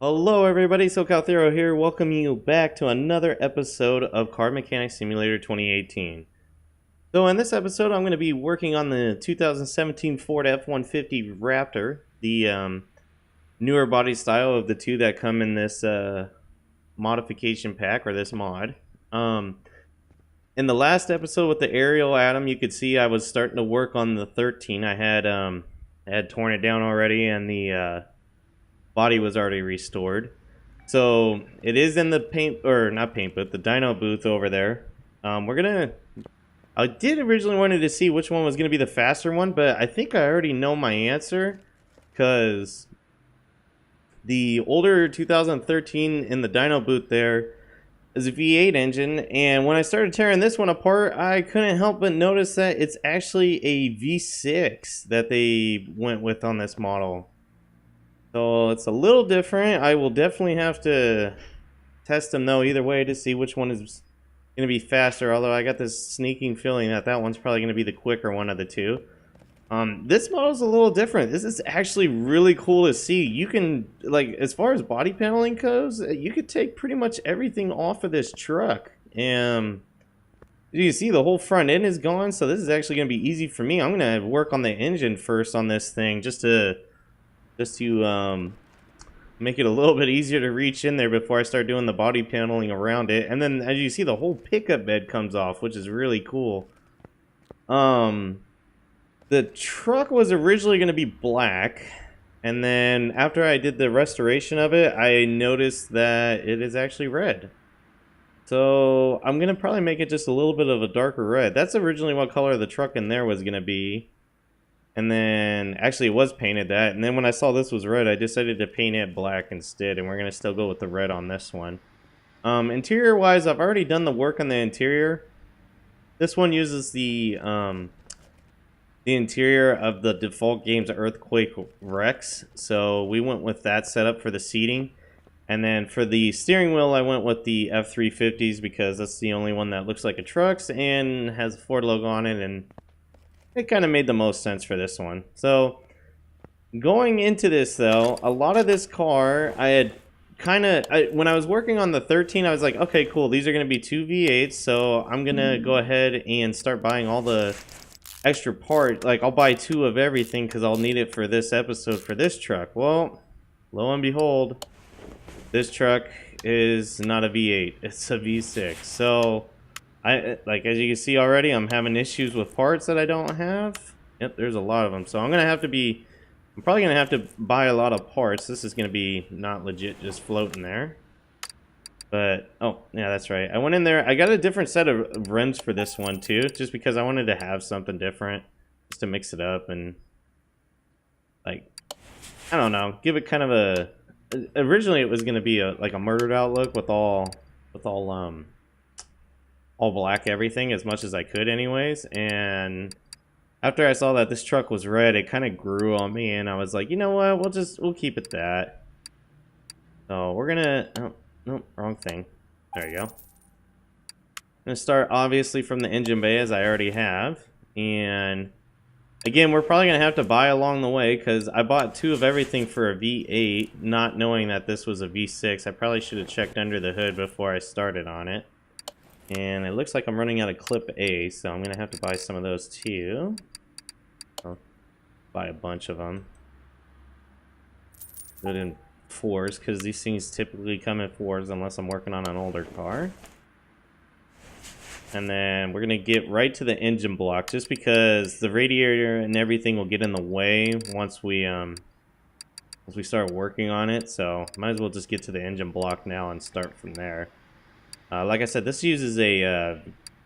Hello everybody, SoCalThero here, welcoming you back to another episode of Car Mechanics Simulator 2018. So in this episode I'm going to be working on the 2017 Ford F-150 Raptor, the newer body style of the two that come in this modification pack, or this mod. In the last episode with the aerial Adam, you could see I was starting to work on the 13. I had torn it down already, and the body was already restored. So it is in the paint, or not paint, but the dyno booth over there. I did originally wanted to see which one was going to be the faster one, but I think I already know my answer, because the older 2013 in the dyno booth there is a V8 engine, and when I started tearing this one apart, I couldn't help but notice that it's actually a V6 that they went with on this model. So it's a little different. I will definitely have to test them though either way to see which one is going to be faster, although I got this sneaking feeling that that one's probably going to be the quicker one of the two. This model's a little different. This is actually really cool to see. You can, like, as far as body paneling goes, you could take pretty much everything off of this truck. And you see the whole front end is gone, so this is actually going to be easy for me. I'm going to work on the engine first on this thing just to make it a little bit easier to reach in there before I start doing the body paneling around it. And then as you see, the whole pickup bed comes off, which is really cool. The truck was originally going to be black, and then after I did the restoration of it, I noticed that it is actually red. So I'm going to probably make it just a little bit of a darker red. That's originally what color the truck in there was going to be. And then, actually it was painted that, and then when I saw this was red, I decided to paint it black instead, and we're going to still go with the red on this one. Interior wise, I've already done the work on the interior. This one uses the interior of the default game's Earthquake Rex, so we went with that setup for the seating. And then for the steering wheel, I went with the F350s because that's the only one that looks like a truck's and has a Ford logo on it, and it kind of made the most sense for this one. So going into this though, a lot of this car I had when I was working on the 13, I was like, okay, cool, these are going to be two V8s, so I'm going to go ahead and start buying all the extra parts. Like, I'll buy two of everything because I'll need it for this episode for this truck. Well, lo and behold, this truck is not a V8, it's a V6. So like, as you can see already, I'm having issues with parts that I don't have. Yep, there's a lot of them. So I'm probably gonna have to buy a lot of parts. This is gonna be not legit just floating there. But, oh, yeah, that's right. I went in there, I got a different set of rims for this one too, just because I wanted to have something different, just to mix it up and, like, I don't know, give it kind of a, originally it was gonna be like a murdered out look with all black everything as much as I could anyways. And after I saw that this truck was red, it kind of grew on me, and I was like, you know what, we'll keep it that. So we're gonna, oh, no, wrong thing. There you go. I'm gonna start obviously from the engine bay, as I already have. And again, we're probably gonna have to buy along the way because I bought two of everything for a V8, not knowing that this was a V6. I probably should have checked under the hood before I started on it. And it looks like I'm running out of clip A, so I'm gonna have to buy some of those too. I'll buy a bunch of them. Do it in fours, because these things typically come in fours unless I'm working on an older car. And then we're gonna get right to the engine block, just because the radiator and everything will get in the way once we start working on it. So might as well just get to the engine block now and start from there. Like I said, this uses a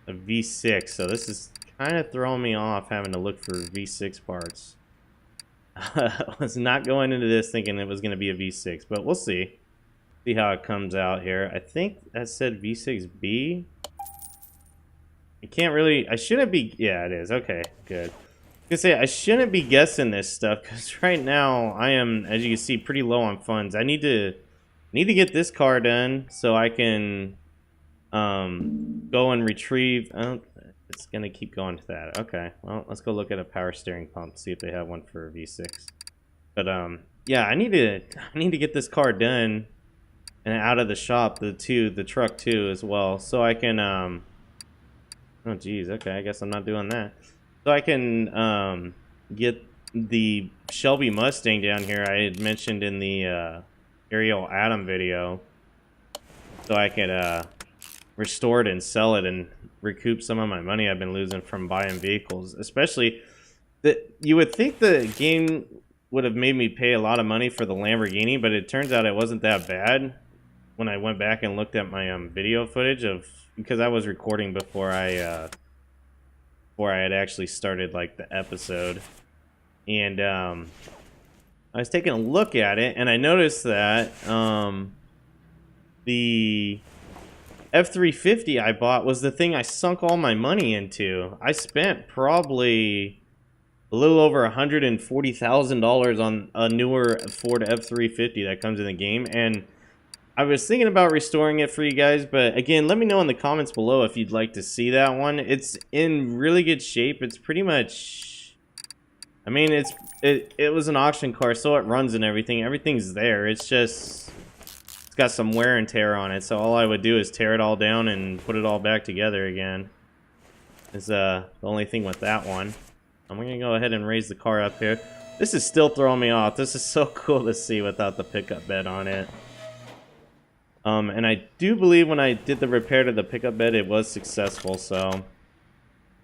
V6, so this is kind of throwing me off having to look for V6 parts. I was not going into this thinking it was going to be a V6, but we'll see. See how it comes out here. I think that said V6B. I can't really, I shouldn't be, yeah, it is. Okay, good. I was gonna say, I shouldn't be guessing this stuff, because right now I am, as you can see, pretty low on funds. I need to get this car done so I can go and retrieve. It's gonna keep going to that. Okay, well, let's go look at a power steering pump, see if they have one for a V6. But yeah, I need to get this car done and out of the shop, the truck too as well, so I can oh geez, okay, I guess I'm not doing that. So I can get the Shelby Mustang down here I had mentioned in the Ariel Adam video, so I could restore it and sell it and recoup some of my money I've been losing from buying vehicles. Especially that you would think the game would have made me pay a lot of money for the Lamborghini, but it turns out it wasn't that bad when I went back and looked at my video footage of, because I was recording before I had actually started like the episode, and I was taking a look at it and I noticed that the F350 I bought was the thing I sunk all my money into. I spent probably a little over $140,000 on a newer Ford F350 that comes in the game, and I was thinking about restoring it for you guys, but again, let me know in the comments below if you'd like to see that one. It's in really good shape. It's pretty much, I mean, it was an auction car, so it runs and everything. Everything's there. It's just, it's got some wear and tear on it, so all I would do is tear it all down and put it all back together again. Is the only thing with that one. I'm gonna go ahead and raise the car up here. This is still throwing me off. This is so cool to see without the pickup bed on it. And I do believe when I did the repair to the pickup bed, it was successful, so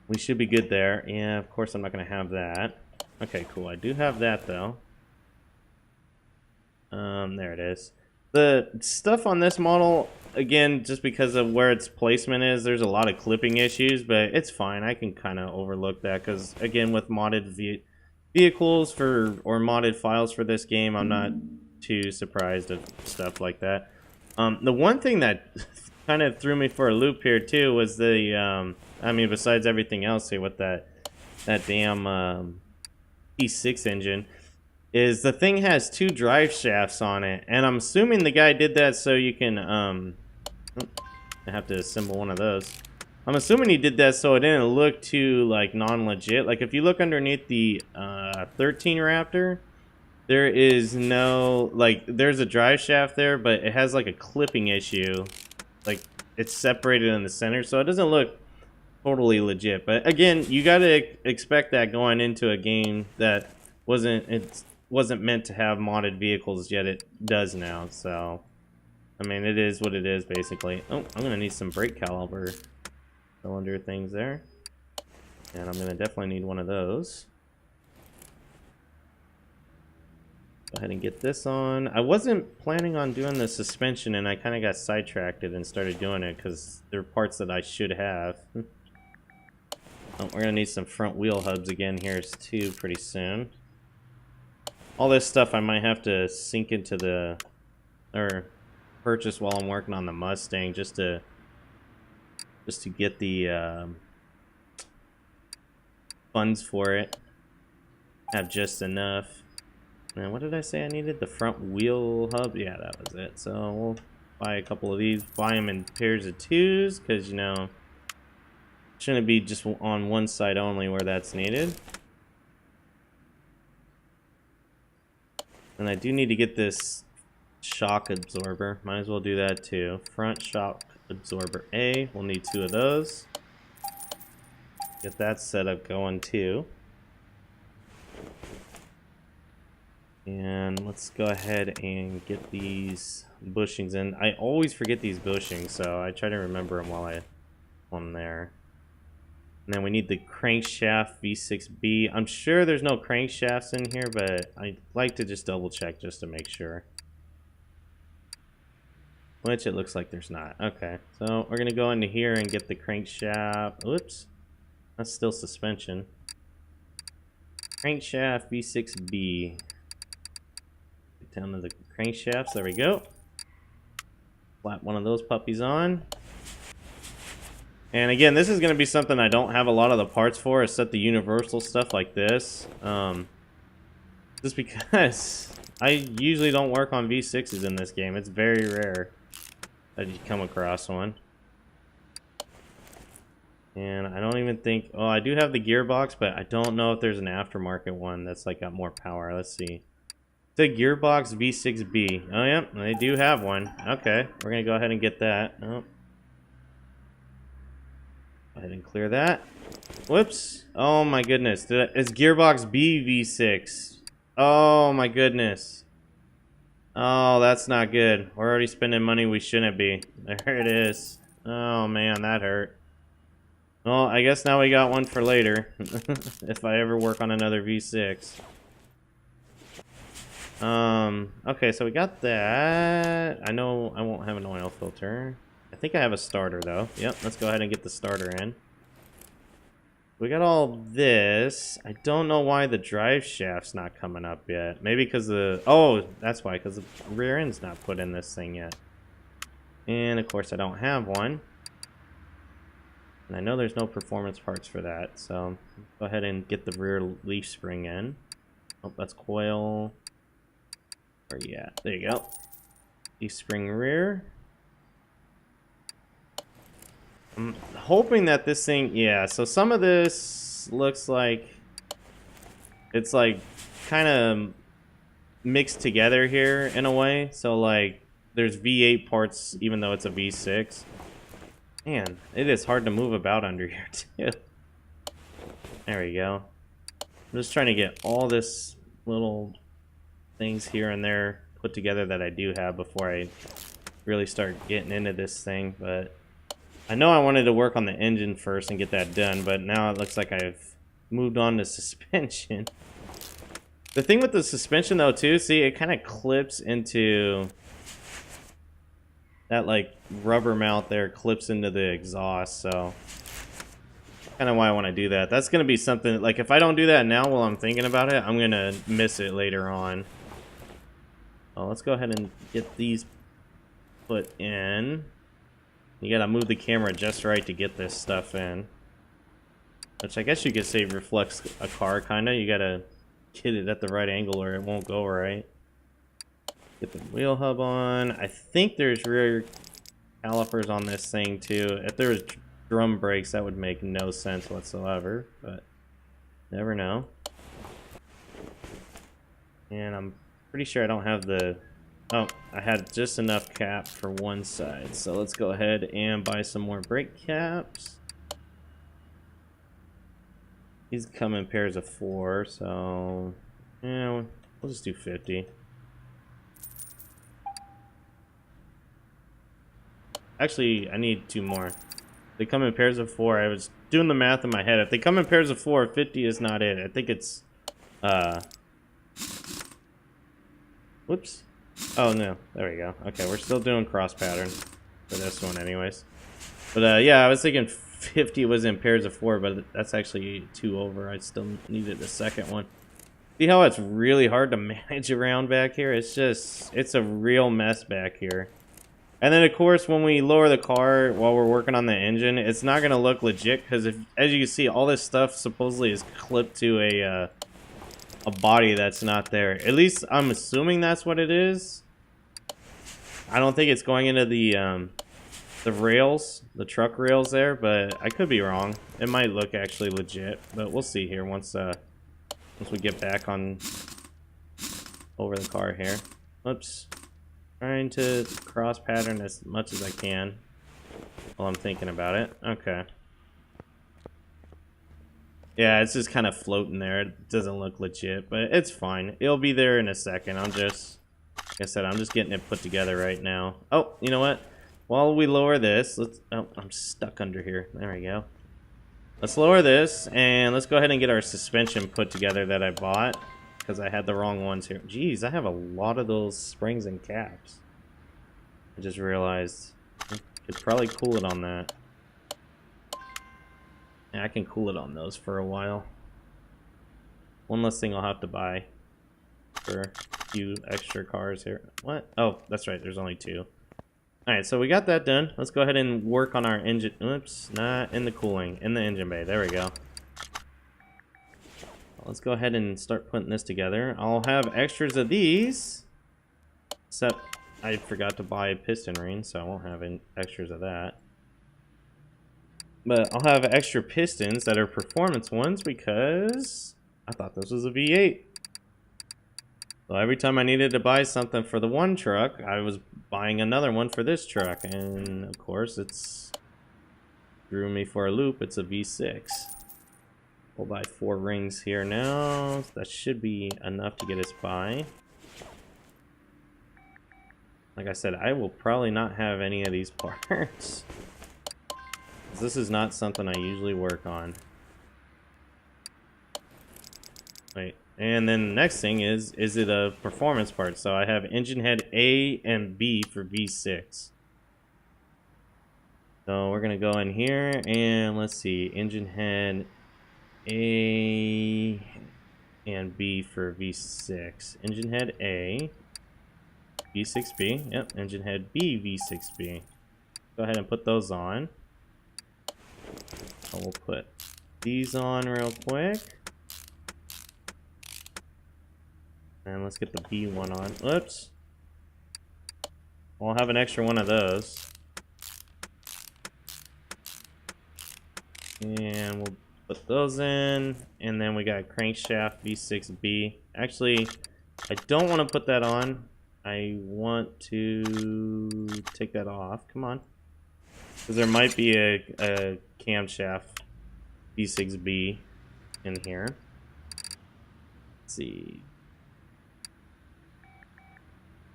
we should be good there. Yeah, of course I'm not going to have that. Okay, cool. I do have that, though. There it is. The stuff on this model, again, just because of where its placement is, there's a lot of clipping issues, but it's fine. I can kind of overlook that, because, again, with modded vehicles or modded files for this game, I'm not too surprised at stuff like that. The one thing that kind of threw me for a loop here too was the, I mean, besides everything else here with that damn P6 engine, is the thing has 2 drive shafts on it, and I'm assuming the guy did that so you can, I have to assemble one of those. I'm assuming he did that so it didn't look too like non-legit. Like if you look underneath the 13 Raptor, there is no, like, there's a drive shaft there, but it has like a clipping issue. Like, it's separated in the center, so it doesn't look totally legit. But again, you gotta expect that going into a game that wasn't meant to have modded vehicles, yet it does now. So, I mean, it is what it is, basically. Oh, I'm gonna need some brake caliper cylinder things there. And I'm gonna definitely need one of those. Go ahead and get this on. I wasn't planning on doing the suspension, and I kind of got sidetracked and started doing it because there are parts that I should have. Oh, we're gonna need some front wheel hubs again here too pretty soon. All this stuff I might have to sink into the, or purchase while I'm working on the Mustang, just to get the funds for it. Have just enough. And what did I say I needed? The front wheel hub? Yeah, that was it. So we'll buy a couple of these. Buy them in pairs of 2s, because, you know, shouldn't be just on one side only where that's needed. And I do need to get this shock absorber. Might as well do that too. Front shock absorber A. We'll need 2 of those. Get that set up going too. And let's go ahead and get these bushings in. I always forget these bushings, so I try to remember them while I'm there. And then we need the crankshaft V6B. I'm sure there's no crankshafts in here, but I'd like to just double check just to make sure. Which it looks like there's not. Okay, so we're gonna go into here and get the crankshaft. Oops, that's still suspension. Crankshaft V6B. Down to the crankshafts, there we go. Slap one of those puppies on. And again, this is going to be something I don't have a lot of the parts for, except the universal stuff like this. Just because I usually don't work on V6s in this game. It's very rare that you come across one. And I don't even think, oh, I do have the gearbox, but I don't know if there's an aftermarket one that's like got more power. Let's see. It's a gearbox V6B. Oh, yeah, they do have one. Okay, we're gonna go ahead and get that. Oh. Go ahead and clear that. Whoops. Oh my goodness. It's gearbox B V6. Oh my goodness. Oh, that's not good. We're already spending money we shouldn't be. There it is. Oh man, that hurt. Well, I guess now we got one for later. If I ever work on another V6. Okay, so we got that. I know I won't have an oil filter. I think I have a starter though. Yep, let's go ahead and get the starter in. We got all this. I don't know why the drive shaft's not coming up yet. Maybe because the... Oh, that's why, because the rear end's not put in this thing yet. And of course I don't have one. And I know there's no performance parts for that, so go ahead and get the rear leaf spring in. Oh, that's coil. Where you at? There you go. Leaf spring rear. I'm hoping that this thing, yeah, so some of this looks like it's like kind of mixed together here in a way. So like there's V8 parts even though it's a V6. Man, it is hard to move about under here too. There we go. I'm just trying to get all this little things here and there put together that I do have before I really start getting into this thing, but I know I wanted to work on the engine first and get that done, but now it looks like I've moved on to suspension. The thing with the suspension though too, see, it kind of clips into that like rubber mount there, clips into the exhaust, so kind of why I want to do that. That's going to be something, like if I don't do that now while I'm thinking about it, I'm going to miss it later on. Well, let's go ahead and get these put in. You gotta move the camera just right to get this stuff in. Which I guess you could say reflects a car, kinda. You gotta get it at the right angle or it won't go right. Get the wheel hub on. I think there's rear calipers on this thing too. If there was drum brakes, that would make no sense whatsoever, but never know. And I'm pretty sure I don't have the... Oh, I had just enough cap for one side, so let's go ahead and buy some more brake caps. These come in pairs of 4, so yeah, we'll just do 50. Actually, I need 2 more. They come in pairs of 4. I was doing the math in my head. If they come in pairs of 4, 50 is not it. I think it's whoops. Oh no, there we go. Okay, we're still doing cross pattern for this one anyways. But yeah, I was thinking 50 was in pairs of 4, but that's actually 2 over. I still needed the second one. See how it's really hard to manage around back here? It's just, it's a real mess back here. And then of course when we lower the car while we're working on the engine, it's not going to look legit because if, as you can see, all this stuff supposedly is clipped to a body that's not there. At least I'm assuming that's what it is. I don't think it's going into the rails, the truck rails there, but I could be wrong. It might look actually legit, but we'll see here once we get back on over the car here. Oops. Trying to cross pattern as much as I can while I'm thinking about it. Okay. Yeah, it's just kind of floating there. It doesn't look legit, but it's fine. It'll be there in a second. I'm just, like I said, I'm just getting it put together right now. Oh, you know what? While we lower this, let's, oh, I'm stuck under here. There we go. Let's lower this, and let's go ahead and get our suspension put together that I bought, because I had the wrong ones here. Jeez, I have a lot of those springs and caps. I just realized I could probably cool it on that. Yeah, I can cool it on those for a while. One less thing I'll have to buy for a few extra cars here. What? Oh, that's right, there's only 2. Alright, so we got that done. Let's go ahead and work on our engine. Oops, not in the cooling, in the engine bay. There we go. Let's go ahead and start putting this together. I'll have extras of these, except I forgot to buy piston rings, so I won't have any extras of that. But I'll have extra pistons that are performance ones because I thought this was a V8. So every time I needed to buy something for the one truck, I was buying another one for this truck. And of course, it's threw me for a loop. It's a V6. We'll buy 4 rings here now. That should be enough to get us by. Like I said, I will probably not have any of these parts. This is not something I usually work on. Wait, and then the next thing is it a performance part? So I have engine head A and B for V6. So we're gonna go in here and let's see, engine head A and B for V6. Engine head A, V6B, yep, engine head B, V6B. Go ahead and put those on. So we'll put these on real quick. And let's get the B one on. Whoops. We'll have an extra one of those. And we'll put those in. And then we got crankshaft V6B. Actually, I don't want to put that on. I want to take that off. Come on. Because there might be a camshaft V6B in here. Let's see.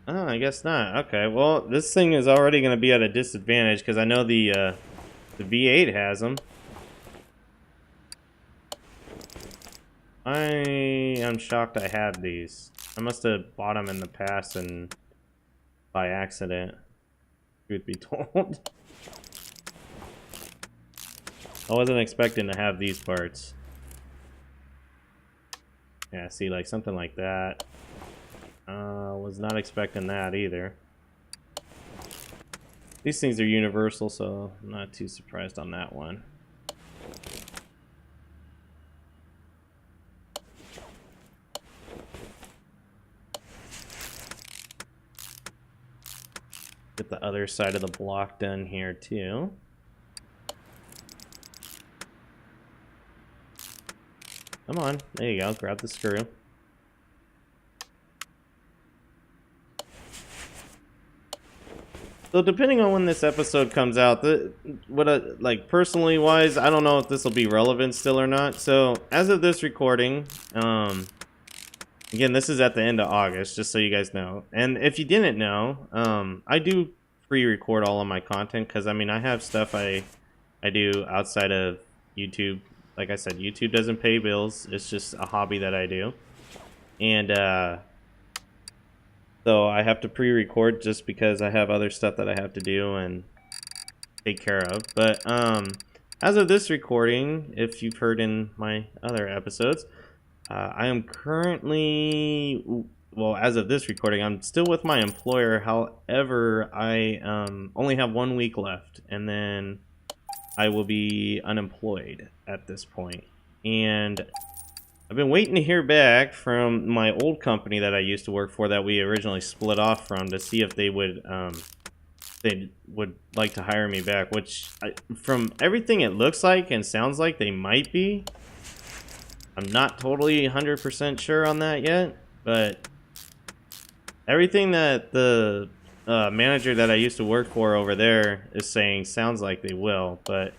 Oh, I guess not. Okay, well, this thing is already going to be at a disadvantage because I know the V8 has them. I am shocked I had these. I must have bought them in the past and by accident, truth be told. I wasn't expecting to have these parts. Yeah, see, like something like that. Was not expecting that either. These things are universal, so I'm not too surprised on that one. Get the other side of the block done here too. Come on, there you go, grab the screw. So depending on when this episode comes out, like personally wise, I don't know if this will be relevant still or not. So as of this recording, again, this is at the end of August, just so you guys know. And if you didn't know, I do pre-record all of my content because I mean I have stuff I do outside of YouTube. Like I said, YouTube doesn't pay bills. It's just a hobby that I do, and so I have to pre-record just because I have other stuff that I have to do and take care of. But as of this recording, if you've heard in my other episodes, I am currently, well, as of this recording, I'm still with my employer. However, I only have 1 week left, and then I will be unemployed at this point. And I've been waiting to hear back from my old company that I used to work for that we originally split off from to see if they would like to hire me back, which from everything it looks like and sounds like they might be. I'm not totally 100% sure on that yet, but everything that the manager that I used to work for over there is saying sounds like they will, but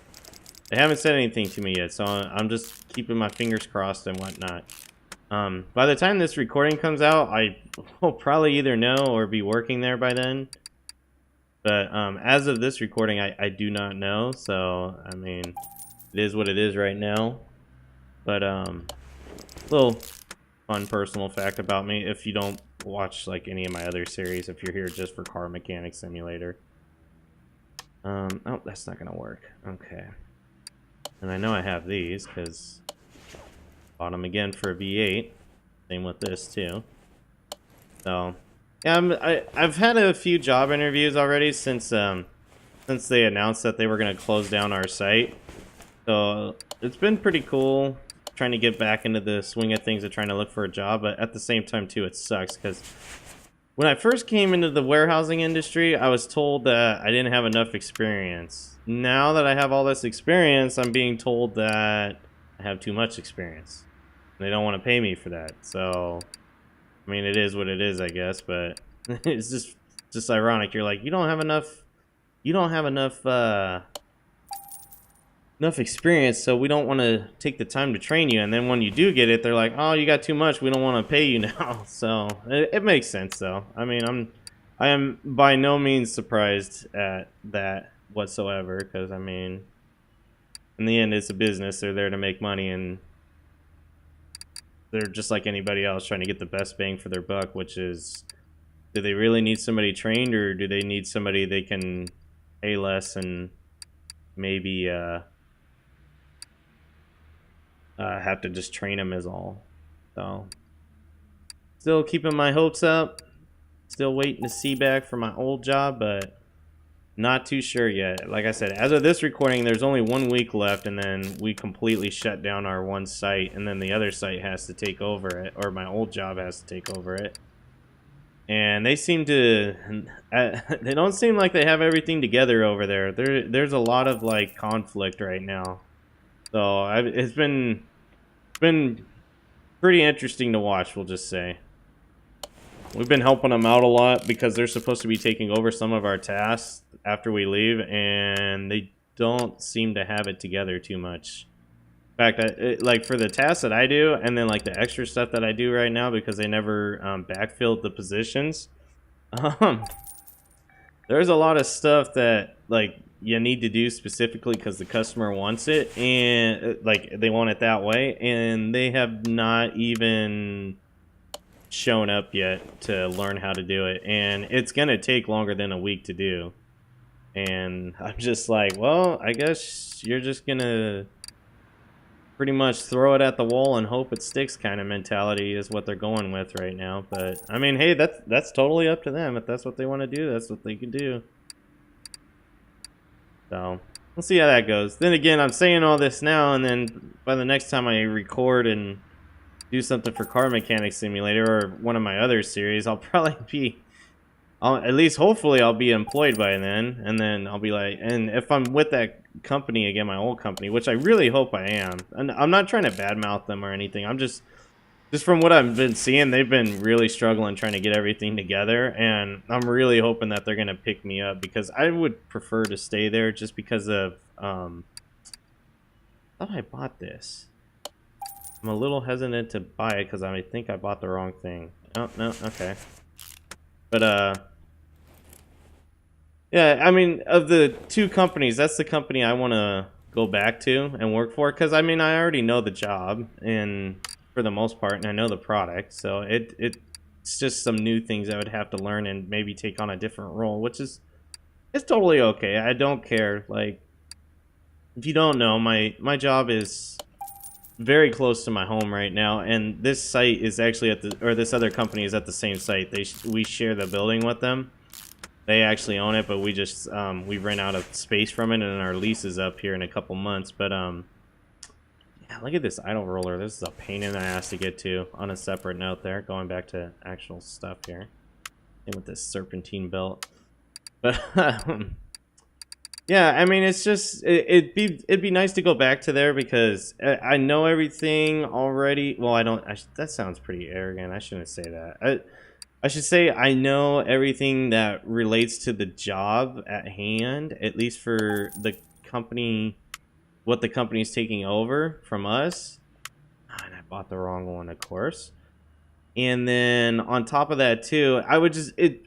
they haven't said anything to me yet, so I'm just keeping my fingers crossed and whatnot. By the time this recording comes out, I will probably either know or be working there by then. But as of this recording, I do not know, so I mean, it is what it is right now. But little fun personal fact about me, if you don't watch like any of my other series, if you're here just for Car Mechanic Simulator. Oh, that's not gonna work. Okay. And I know I have these because bought them again for a V8. Same with this too. So yeah, I've had a few job interviews already since they announced that they were going to close down our site. So it's been pretty cool trying to get back into the swing of things of trying to look for a job, but at the same time too it sucks because when I first came into the warehousing industry, I was told that I didn't have enough experience. Now that I have all this experience, I'm being told that I have too much experience. They don't want to pay me for that. So I mean, it is what it is, I guess, but it's just ironic. You're like, you don't have enough enough experience, so we don't want to take the time to train you. And then when you do get it, they're like, oh, you got too much, we don't want to pay you now. So it makes sense, though. I mean, I am by no means surprised at that whatsoever, because I mean, in the end, it's a business. They're there to make money, and they're just like anybody else, trying to get the best bang for their buck. Which is, do they really need somebody trained, or do they need somebody they can pay less and maybe have to just train them is all. So still keeping my hopes up, still waiting to see back for my old job, but not too sure yet. Like I said, as of this recording, there's only 1 week left, and then we completely shut down our one site, and then the other site has to take over it, or my old job has to take over it. And they seem to, they don't seem like they have everything together over there. There's a lot of like conflict right now. So it's been pretty interesting to watch, we'll just say. We've been helping them out a lot because they're supposed to be taking over some of our tasks after we leave, and they don't seem to have it together too much. In fact, like for the tasks that I do, and then like the extra stuff that I do right now, because they never backfilled the positions, there's a lot of stuff that like you need to do specifically because the customer wants it, and like they want it that way, and they have not even shown up yet to learn how to do it, and it's gonna take longer than a week to do. And I'm just like, well, I guess you're just gonna pretty much throw it at the wall and hope it sticks kind of mentality is what they're going with right now. But I mean, hey, that's totally up to them. If that's what they want to do, that's what they can do. So we'll see how that goes. Then again, I'm saying all this now, and then by the next time I record and do something for Car Mechanic Simulator or one of my other series, I'll probably be, at least hopefully I'll be employed by then, and then I'll be like, and if I'm with that company again, my old company, which I really hope I am, and I'm not trying to badmouth them or anything, I'm just from what I've been seeing, they've been really struggling trying to get everything together, and I'm really hoping that they're going to pick me up, because I would prefer to stay there just because of, I thought I bought this. I'm a little hesitant to buy it because I think I bought the wrong thing. Oh, no, okay. But, yeah, I mean, of the two companies, that's the company I want to go back to and work for, because, I mean, I already know the job, and for the most part, and I know the product, so it's just some new things I would have to learn and maybe take on a different role, which is, it's totally okay. I don't care. Like, if you don't know, my job is very close to my home right now, and this site is actually at the, or this other company is at the same site. We share the building with them. They actually own it, but we just we rent out of space from it, and our lease is up here in a couple months. But yeah, look at this idle roller. This is a pain in the ass to get to. On a separate note, there, going back to actual stuff here, and with this serpentine belt. But yeah, I mean, it's just it'd be nice to go back to there because I know everything already. Well, I don't. That sounds pretty arrogant. I shouldn't say that. I should say I know everything that relates to the job at hand, at least for the company, what the company's taking over from us. And I bought the wrong one, of course. And then on top of that too,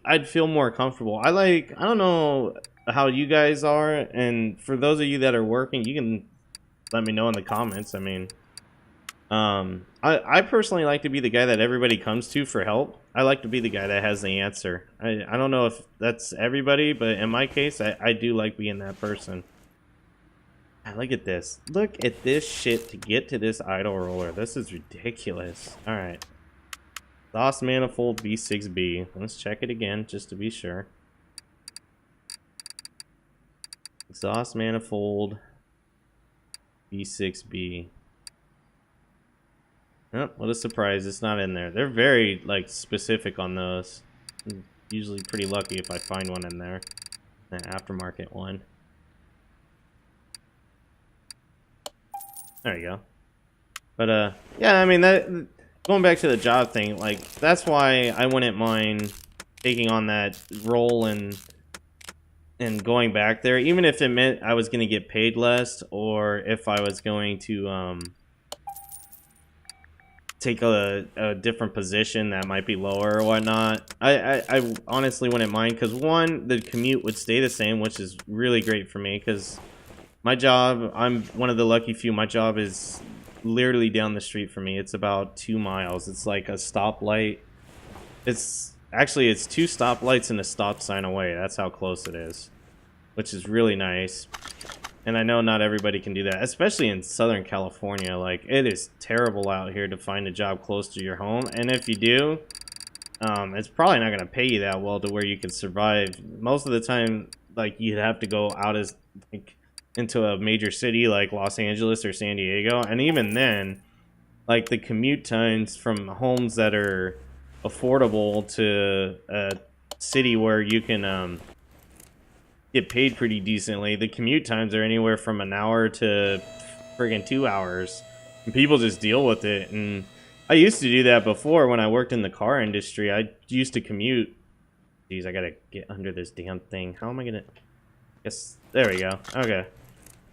I'd feel more comfortable. I don't know how you guys are, and for those of you that are working, you can let me know in the comments. I mean, I personally like to be the guy that everybody comes to for help. I like to be the guy that has the answer. I don't know if that's everybody, but in my case, I do like being that person. Look at this. Look at this shit to get to this idle roller. This is ridiculous. Alright. Exhaust manifold V6B. Let's check it again just to be sure. Exhaust manifold V6B. Oh, what a surprise, it's not in there. They're very like specific on those. I'm usually pretty lucky if I find one in there. An aftermarket one. There you go. But yeah, I mean, that going back to the job thing, like, that's why I wouldn't mind taking on that role and going back there, even if it meant I was going to get paid less, or if I was going to take a different position that might be lower or whatnot. I honestly wouldn't mind, because one, the commute would stay the same, which is really great for me, because my job, I'm one of the lucky few, my job is literally down the street from me. It's about 2 miles. It's like a stoplight. It's actually, it's 2 stoplights and a stop sign away. That's how close it is, which is really nice. And I know not everybody can do that, especially in Southern California. Like, it is terrible out here to find a job close to your home. And if you do, it's probably not going to pay you that well to where you can survive. Most of the time, like, you'd have to go out as, like, into a major city like Los Angeles or San Diego. And even then, like, the commute times from homes that are affordable to a city where you can get paid pretty decently, the commute times are anywhere from an hour to friggin' 2 hours, and people just deal with it. And I used to do that before when I worked in the car industry. I used to commute. Jeez, I gotta get under this damn thing. How am I gonna... Yes, there we go. Okay,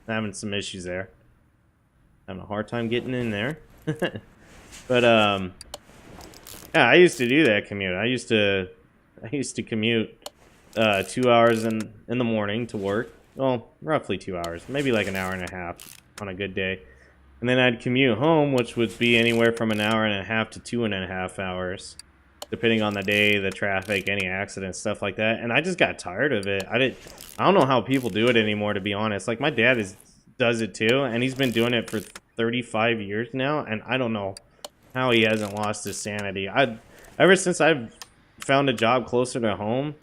having some issues there. Having a hard time getting in there. But yeah, I used to do that commute. I used to commute 2 hours in the morning to work. Well, roughly 2 hours, maybe like an hour and a half on a good day. And then I'd commute home, which would be anywhere from an hour and a half to 2.5 hours, depending on the day, the traffic, any accidents, stuff like that. And I just got tired of it. I don't know how people do it anymore, to be honest. Like, my dad does it too, and he's been doing it for 35 years now, and I don't know how he hasn't lost his sanity. Ever since I've found a job closer to home,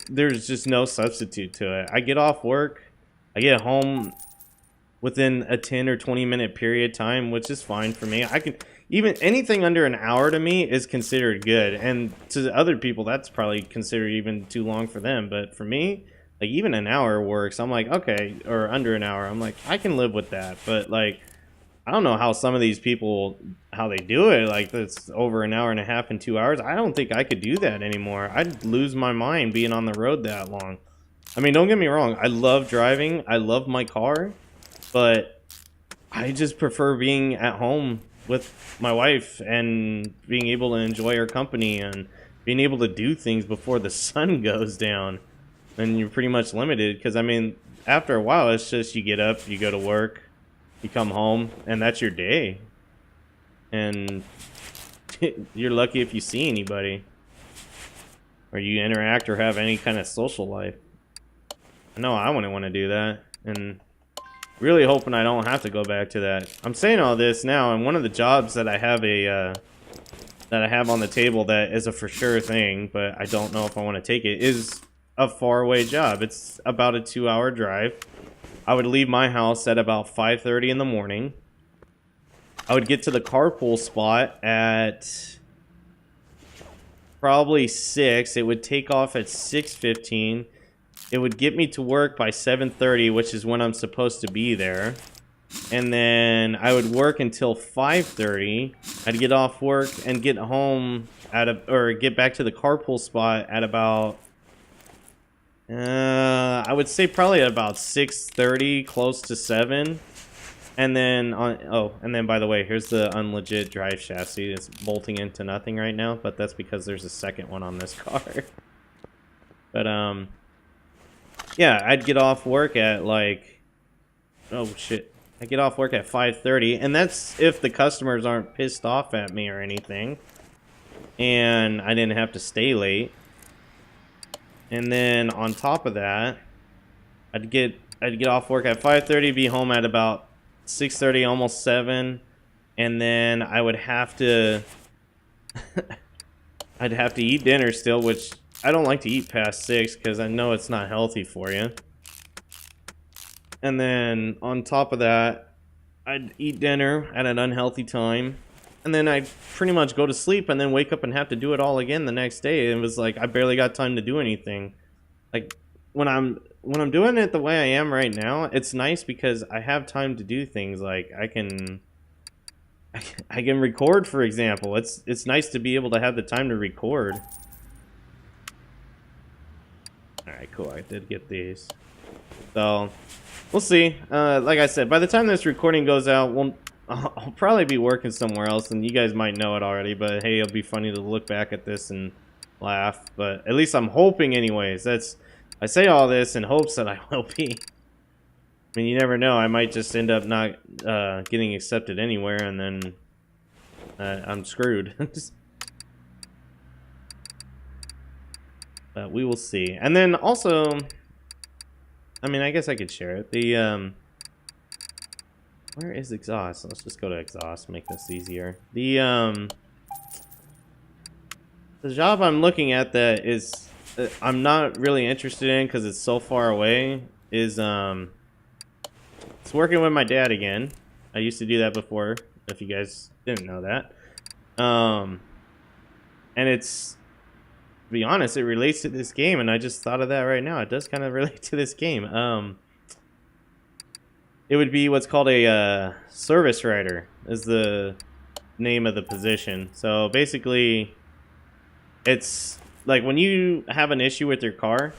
there's just no substitute to it. I get off work, I get home within a 10 or 20 minute period time, which is fine for me. I can even anything under an hour to me is considered good, and to other people that's probably considered even too long for them. But for me, like, even an hour works. I'm like, okay, or under an hour, I'm like, I can live with that. But like, I don't know how some of these people, how they do it. Like, that's over an hour and a half and 2 hours. I don't think I could do that anymore. I'd lose my mind being on the road that long. I mean, don't get me wrong. I love driving. I love my car. But I just prefer being at home with my wife and being able to enjoy her company and being able to do things before the sun goes down. And you're pretty much limited because, I mean, after a while, it's just you get up, you go to work, you come home, and that's your day. And you're lucky if you see anybody or you interact or have any kind of social life. I know I wouldn't want to do that, and really hoping I don't have to go back to that. I'm saying all this now, and one of the jobs that I have on the table that is a for sure thing, but I don't know if I want to take it, is a faraway job. It's about a 2-hour drive. I would leave my house at about 5:30 in the morning. I would get to the carpool spot at probably 6. It would take off at 6:15. It would get me to work by 7:30, which is when I'm supposed to be there. And then I would work until 5:30. I'd get off work and get home or get back to the carpool spot at about I would say probably at about 6:30, close to 7. And then by the way, here's the unlegit drive shaft. See, it's bolting into nothing right now, but that's because there's a second one on this car. But yeah, I'd get off work at like, oh shit, I get off work at 5:30, and that's if the customers aren't pissed off at me or anything, and I didn't have to stay late. And then on top of that, I'd get off work at 5:30, be home at about 6:30, almost 7, and then I would have to I'd have to eat dinner still, which I don't like to eat past 6 because I know it's not healthy for you. And then on top of that, I'd eat dinner at an unhealthy time, and then I'd pretty much go to sleep and then wake up and have to do it all again the next day. It was like I barely got time to do anything. Like, when I'm doing it the way I am right now, it's nice because I have time to do things. Like, I can I can record, for example. It's nice to be able to have the time to record. Alright, cool. I did get these. So, we'll see. Like I said, by the time this recording goes out, I'll probably be working somewhere else, and you guys might know it already, but hey, it'll be funny to look back at this and laugh. But at least I'm hoping anyways. I say all this in hopes that I will be. I mean, you never know. I might just end up not getting accepted anywhere, and then I'm screwed. But we will see. And then also, I mean, I guess I could share it. Where is exhaust? Let's just go to exhaust, make this easier. The job I'm looking at that is I'm not really interested in because it's so far away is it's working with my dad again. I used to do that before, if you guys didn't know that. And it's, to be honest, it relates to this game, and I just thought of that right now. It does kind of relate to this game. It would be what's called a service writer is the name of the position. So basically, it's like when you have an issue with your car,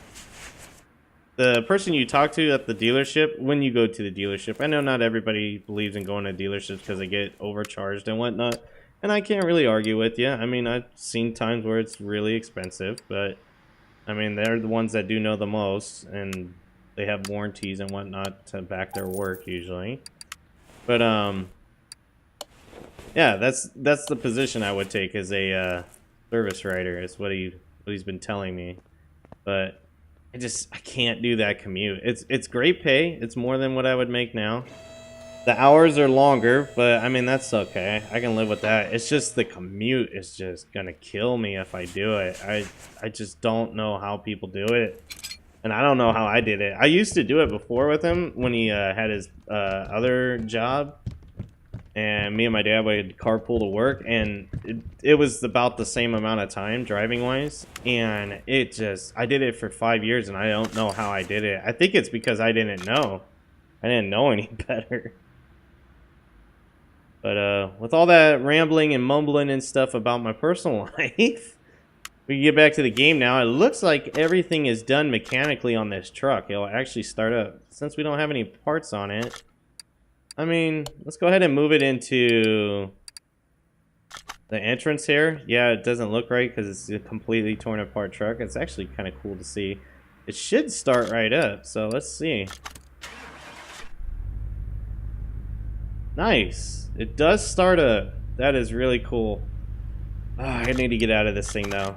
the person you talk to at the dealership, when you go to the dealership, I know not everybody believes in going to dealerships because they get overcharged and whatnot, and I can't really argue with you. I mean, I've seen times where it's really expensive, but I mean, they're the ones that do know the most, and they have warranties and whatnot to back their work usually. But yeah, that's the position I would take as a service writer. Is what he's been telling me. But I can't do that commute. It's great pay. It's more than what I would make now. The hours are longer, but I mean that's okay. I can live with that. It's just the commute is just gonna kill me if I do it. I just don't know how people do it. And I don't know how I did it. I used to do it before with him when he had his other job. And me and my dad would carpool to work. And it was about the same amount of time driving-wise. And I did it for 5 years and I don't know how I did it. I think it's because I didn't know. I didn't know any better. But with all that rambling and mumbling and stuff about my personal life, we can get back to the game now. It looks like everything is done mechanically on this truck. It'll actually start up. Since we don't have any parts on it, I mean, let's go ahead and move it into the entrance here. Yeah, it doesn't look right because it's a completely torn apart truck. It's actually kind of cool to see. It should start right up, so let's see. Nice. It does start up. That is really cool. Oh, I need to get out of this thing though.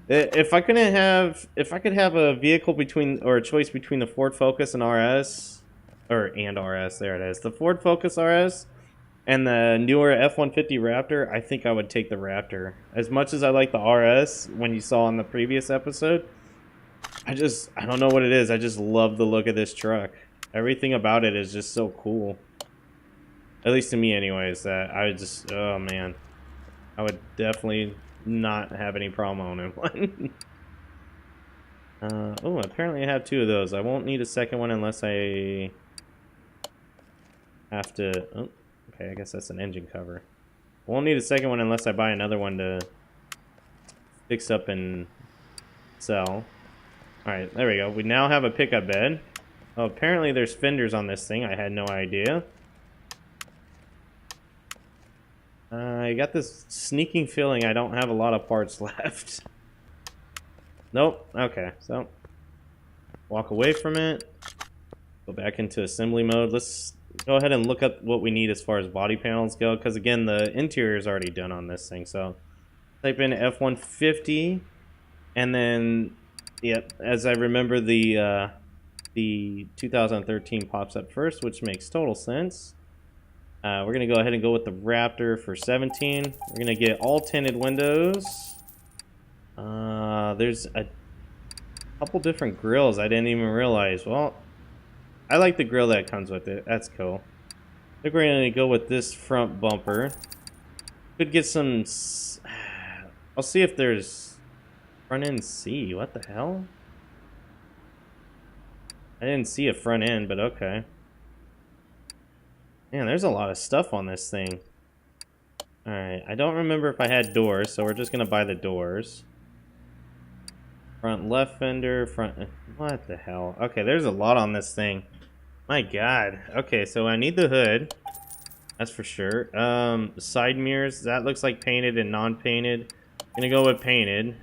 If I could have a vehicle or a choice between the Ford Focus and RS, and RS, there it is. The Ford Focus RS and the newer F-150 Raptor, I think I would take the Raptor. As much as I like the RS, when you saw in the previous episode, I don't know what it is. I just love the look of this truck. Everything about it is just so cool. At least to me anyways, oh man. I would definitely not have any problem owning one. Oh, apparently I have 2 of those. I won't need a second one unless I have to... Oh, okay, I guess that's an engine cover. I won't need a second one unless I buy another one to fix up and sell. Alright, there we go. We now have a pickup bed. Oh, apparently there's fenders on this thing. I had no idea. I got this sneaking feeling I don't have a lot of parts left. Nope. Okay, so walk away from it. Go back into assembly mode. Let's go ahead and look up what we need as far as body panels go, because again, the interior is already done on this thing. So type in F-150, and then, yep, as I remember, the 2013 pops up first, which makes total sense. We're going to go ahead and go with the Raptor for 17. We're going to get all tinted windows. There's a couple different grills I didn't even realize. Well, I like the grill that comes with it. That's cool. I think we're going to go with this front bumper. Could get some... I'll see if there's front end C. What the hell? I didn't see a front end, but okay. Man, there's a lot of stuff on this thing. Alright, I don't remember if I had doors, so we're just gonna buy the doors. Front left fender, front... What the hell? Okay, there's a lot on this thing. My god. Okay, so I need the hood. That's for sure. Side mirrors, that looks like painted and non-painted. Gonna go with painted.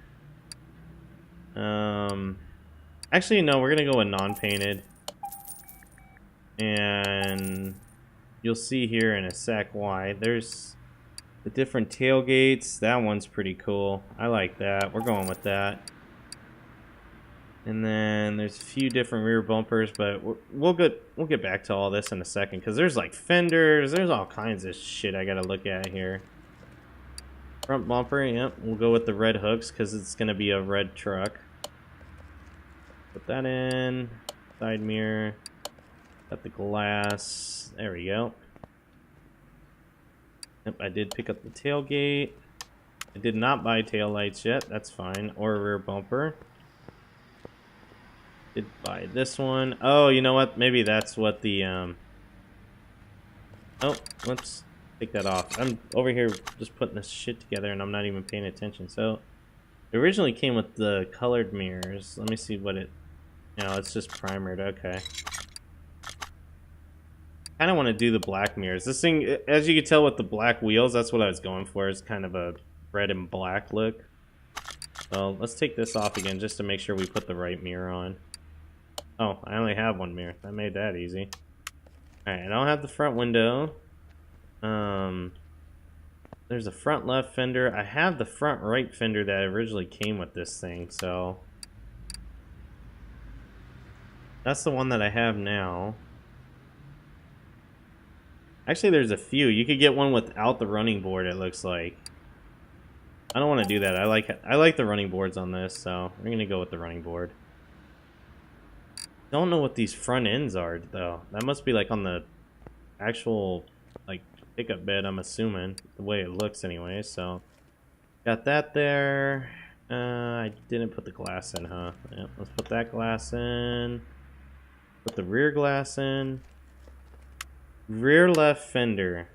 Actually, no, we're gonna go with non-painted. And you'll see here in a sec why. There's the different tailgates. That one's pretty cool. I like that. We're going with that. And then there's a few different rear bumpers, but we'll get back to all this in a second because there's like fenders. There's all kinds of shit I gotta look at here. Front bumper, yep. We'll go with the red hooks because it's gonna be a red truck. Put that in. Side mirror. Got the glass. There we go. Yep, I did pick up the tailgate. I did not buy taillights yet. That's fine. Or a rear bumper. Did buy this one. Oh, you know what? Maybe that's what the Oh, whoops. Take that off. I'm over here just putting this shit together and I'm not even paying attention. So it originally came with the colored mirrors. Let me see what it... No, it's just primered. Okay. I kind of want to do the black mirrors. This thing, as you can tell with the black wheels, that's what I was going for. It's kind of a red and black look. So let's take this off again just to make sure we put the right mirror on. Oh, I only have one mirror. That made that easy. Alright, I don't have the front window. There's a front left fender. I have the front right fender that originally came with this thing, so... That's the one that I have now. Actually, there's a few. You could get one without the running board, it looks like. I don't want to do that. I like the running boards on this, so we're going to go with the running board. Don't know what these front ends are, though. That must be like on the actual like pickup bed, I'm assuming. The way it looks anyway, so. Got that there. I didn't put the glass in, huh? Yeah, let's put that glass in. Put the rear glass in. Rear left fender.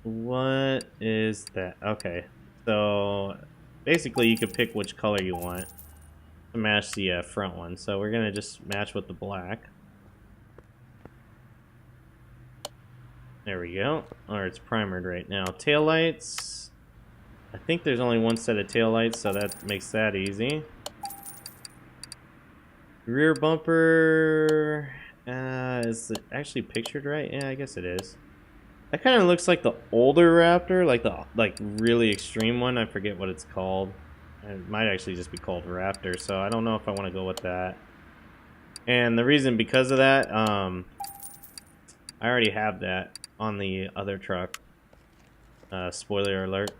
What is that? Okay, so basically you can pick which color you want to match the front one. So we're gonna just match with the black. There we go. Or it's primered right now. Taillights. I think there's only one set of taillights, so that makes that easy. Rear bumper. Is it actually pictured right? Yeah, I guess it is. That kind of looks like the older Raptor, like the really extreme one. I forget what it's called. It might actually just be called Raptor, so I don't know if I want to go with that. And the reason because of that, I already have that on the other truck. Spoiler alert.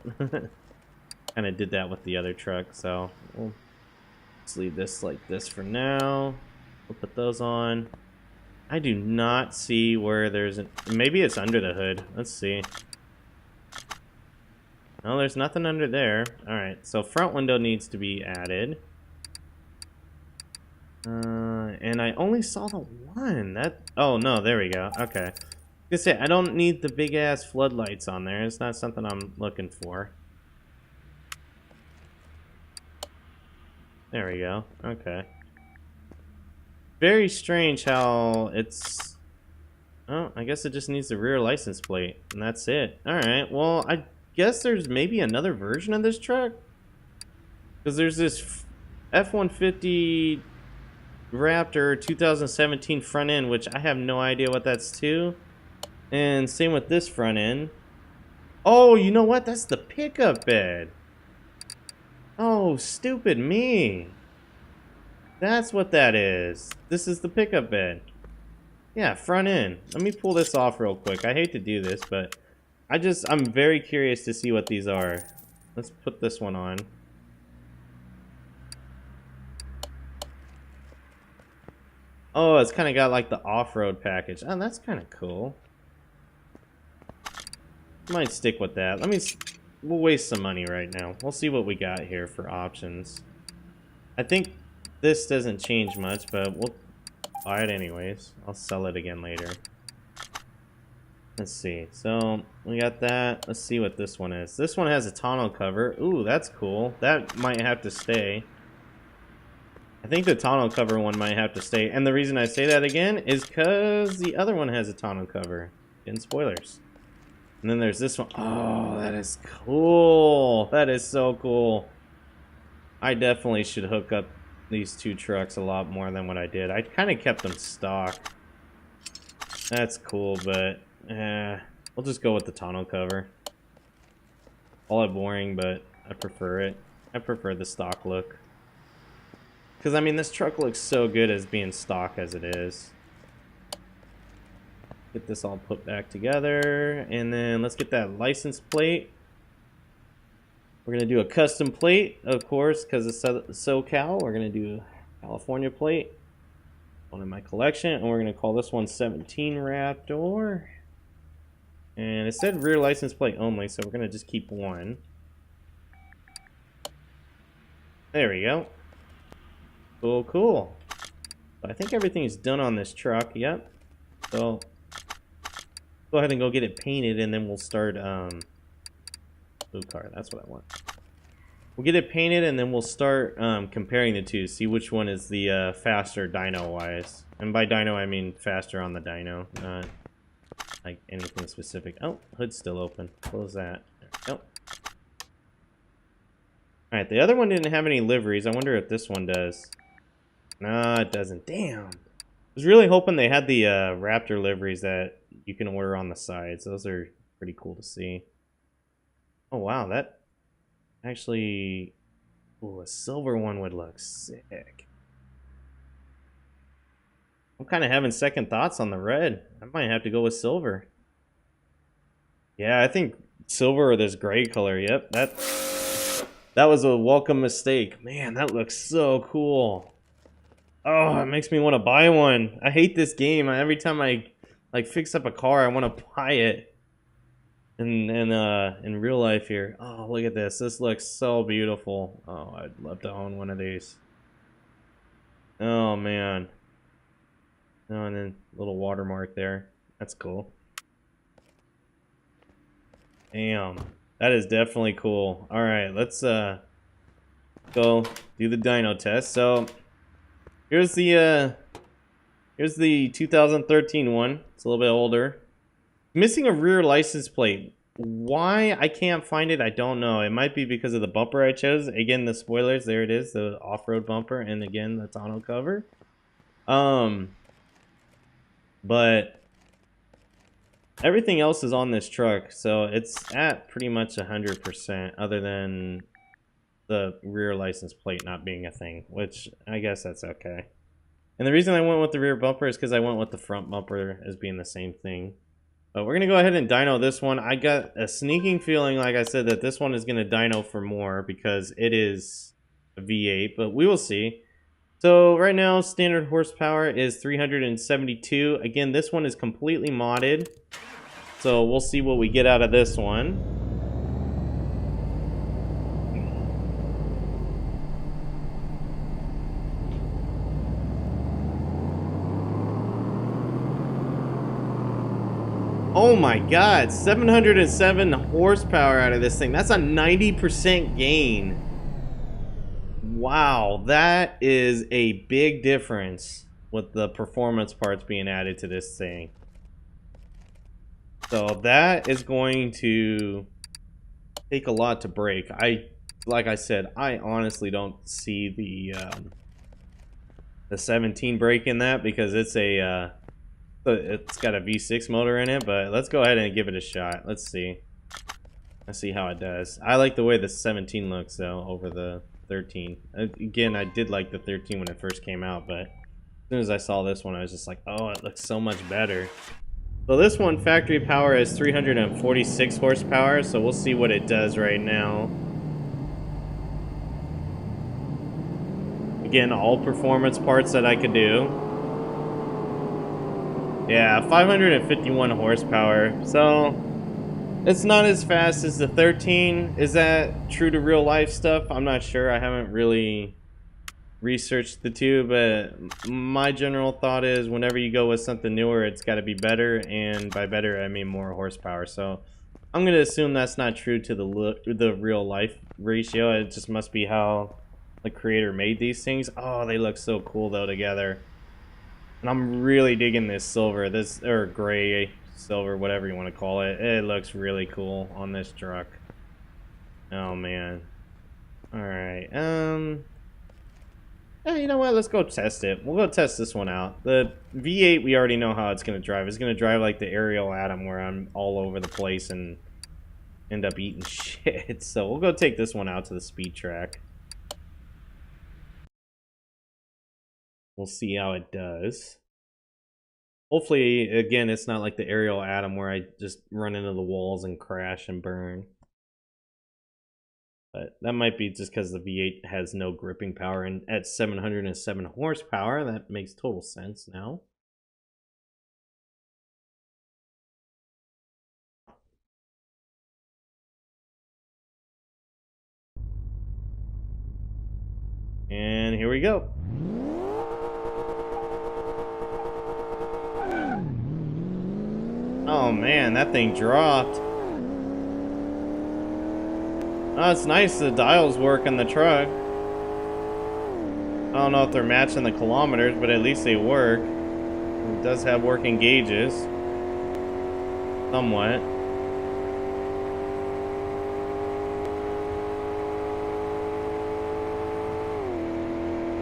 Kind of did that with the other truck, so let's leave this like this for now. We'll put those on. I do not see where there's maybe it's under the hood. Let's see. No, there's nothing under there. Alright, so front window needs to be added. And I only saw the one. Oh no, there we go. Okay. I was gonna say, I don't need the big ass floodlights on there. It's not something I'm looking for. There we go. Okay. Very strange how it's... Oh, I guess it just needs the rear license plate, and that's it. Alright, well, I guess there's maybe another version of this truck? Because there's this F-150 Raptor 2017 front end, which I have no idea what that's to. And same with this front end. Oh, you know what? That's the pickup bed. Oh, stupid me. That's what that is. This is the pickup bed. Yeah, front end. Let me pull this off real quick. I hate to do this, but I'm very curious to see what these are. Let's put this one on. Oh, it's kind of got like the off-road package. Oh, that's kind of cool. Might stick with that. We'll waste some money right now. We'll see what we got here for options. I think this doesn't change much, but we'll buy it anyways. I'll sell it again later. Let's see. So we got that. Let's see what this one is. This one has a tonneau cover. Ooh, that's cool. That might have to stay. I think the tonneau cover one might have to stay. And the reason I say that again is because the other one has a tonneau cover. In spoilers. And then there's this one. Oh, that is cool. That is so cool. I definitely should hook up these two trucks a lot more than what I did. I kind of kept them stock. That's cool, but we'll just go with the tonneau cover. All boring, but I prefer it. I prefer the stock look. Because, I mean, this truck looks so good as being stock as it is. Get this all put back together. And then let's get that license plate. We're going to do a custom plate, of course, because it's SoCal. We're going to do a California plate. One in my collection. And we're going to call this one 17 Raptor. And it said rear license plate only, so we're going to just keep one. There we go. Cool, cool. I think everything is done on this truck. Yep. So go ahead and go get it painted, and then we'll start blue car. That's what I want. We'll get it painted, and then we'll start comparing the two. See which one is the faster dyno-wise. And by dyno, I mean faster on the dyno, not like anything specific. Oh, hood's still open. Close that. Nope. All right, the other one didn't have any liveries. I wonder if this one does. No, it doesn't. Damn. I was really hoping they had the Raptor liveries that you can order on the sides. Those are pretty cool to see. Oh, wow. That actually... Ooh, a silver one would look sick. I'm kind of having second thoughts on the red. I might have to go with silver. Yeah, I think silver or this gray color. Yep, that was a welcome mistake. Man, that looks so cool. Oh, it makes me want to buy one. I hate this game. Every time I like fix up a car, I want to buy it. In real life here. Oh, look at this. This looks so beautiful. Oh, I'd love to own one of these. Oh man. Oh, and then a little watermark there. That's cool. Damn. That is definitely cool. All right, let's go do the dyno test. So here's the 2013 one. It's a little bit older. Missing a rear license plate. Why I can't find it, I don't know. It might be because of the bumper I chose. Again, the spoilers, there it is, the off-road bumper, and again, the tonneau cover. But everything else is on this truck, so it's at pretty much 100%, other than the rear license plate not being a thing, which I guess that's okay. And the reason I went with the rear bumper is because I went with the front bumper as being the same thing. But we're going to go ahead and dyno this one. I got a sneaking feeling, like I said, that this one is going to dyno for more because it is a V8, but we will see. So right now, standard horsepower is 372. Again, this one is completely modded. So we'll see what we get out of this one. Oh my god, 707 horsepower out of this thing. That's a 90% gain. Wow, that is a big difference with the performance parts being added to this thing. So that is going to take a lot to break. Like I said, I honestly don't see the 17 break in that because it's got a V6 motor in it, but let's go ahead and give it a shot. Let's see how it does. I like the way the 17 looks though over the 13. Again, I did like the 13 when it first came out, but as soon as I saw this one, I was just like, oh, it looks so much better. So this one, factory power is 346 horsepower, so we'll see what it does right now. Again, all performance parts that I could do. Yeah, 551 horsepower, so it's not as fast as the 13. Is that true to real life stuff? I'm not sure. I haven't really researched the two, but my general thought is whenever you go with something newer, it's got to be better, and by better I mean more horsepower. So I'm gonna assume that's not true to the real life ratio. It just must be how the creator made these things. Oh, they look so cool though together, and I'm really digging this silver, this or gray silver, whatever you want to call it. It looks really cool on this truck. Oh man. All right. You know what? Let's go test it. We'll go test this one out. The V8, we already know how it's going to drive. It's going to drive like the aerial Atom, where I'm all over the place and end up eating shit. So we'll go take this one out to the speed track. We'll see how it does. Hopefully, again, it's not like the aerial Atom where I just run into the walls and crash and burn. But that might be just because the V8 has no gripping power, and at 707 horsepower, that makes total sense now. And here we go. Oh man, that thing dropped. Oh, it's nice the dials work in the truck. I don't know if they're matching the kilometers, but at least they work. It does have working gauges. Somewhat.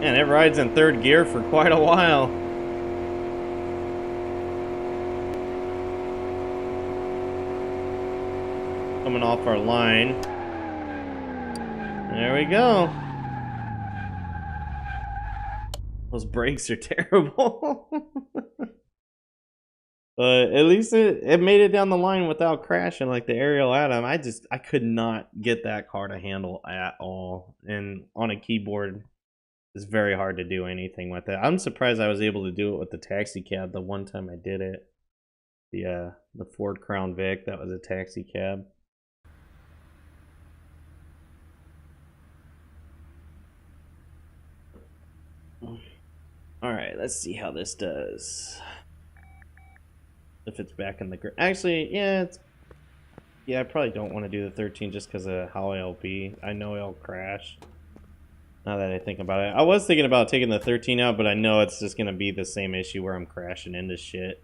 Man, it rides in third gear for quite a while. Coming off our line. There we go. Those brakes are terrible. But at least it made it down the line without crashing like the aerial Atom. I could not get that car to handle at all. And on a keyboard, it's very hard to do anything with it. I'm surprised I was able to do it with the taxi cab the one time I did it. The Ford Crown Vic, that was a taxi cab. Alright, let's see how this does. If it's back in the grip. Actually, yeah, I probably don't want to do the 13 just because of how it'll be. I know it'll crash. Now that I think about it. I was thinking about taking the 13 out, but I know it's just going to be the same issue where I'm crashing into shit.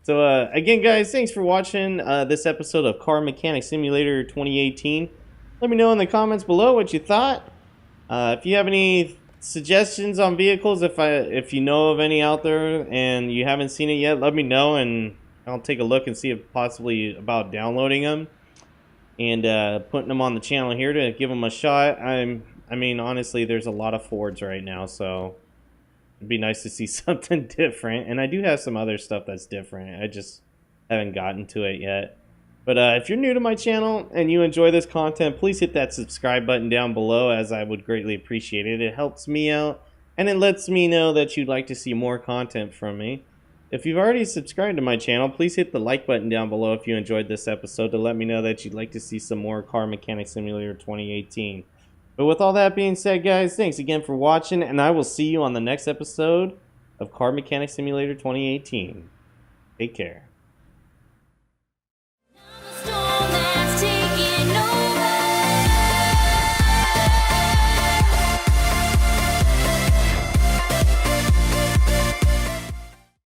So, again, guys, thanks for watching this episode of Car Mechanic Simulator 2018. Let me know in the comments below what you thought. If you have any suggestions on vehicles, if you know of any out there and you haven't seen it yet, let me know and I'll take a look and see if possibly about downloading them and putting them on the channel here to give them a shot. I mean, honestly, there's a lot of Fords right now, so it'd be nice to see something different. And I do have some other stuff that's different. I just haven't gotten to it yet. But if you're new to my channel and you enjoy this content, please hit that subscribe button down below, as I would greatly appreciate it. It helps me out, and it lets me know that you'd like to see more content from me. If you've already subscribed to my channel, please hit the like button down below if you enjoyed this episode to let me know that you'd like to see some more Car Mechanic Simulator 2018. But with all that being said, guys, thanks again for watching, and I will see you on the next episode of Car Mechanic Simulator 2018. Take care.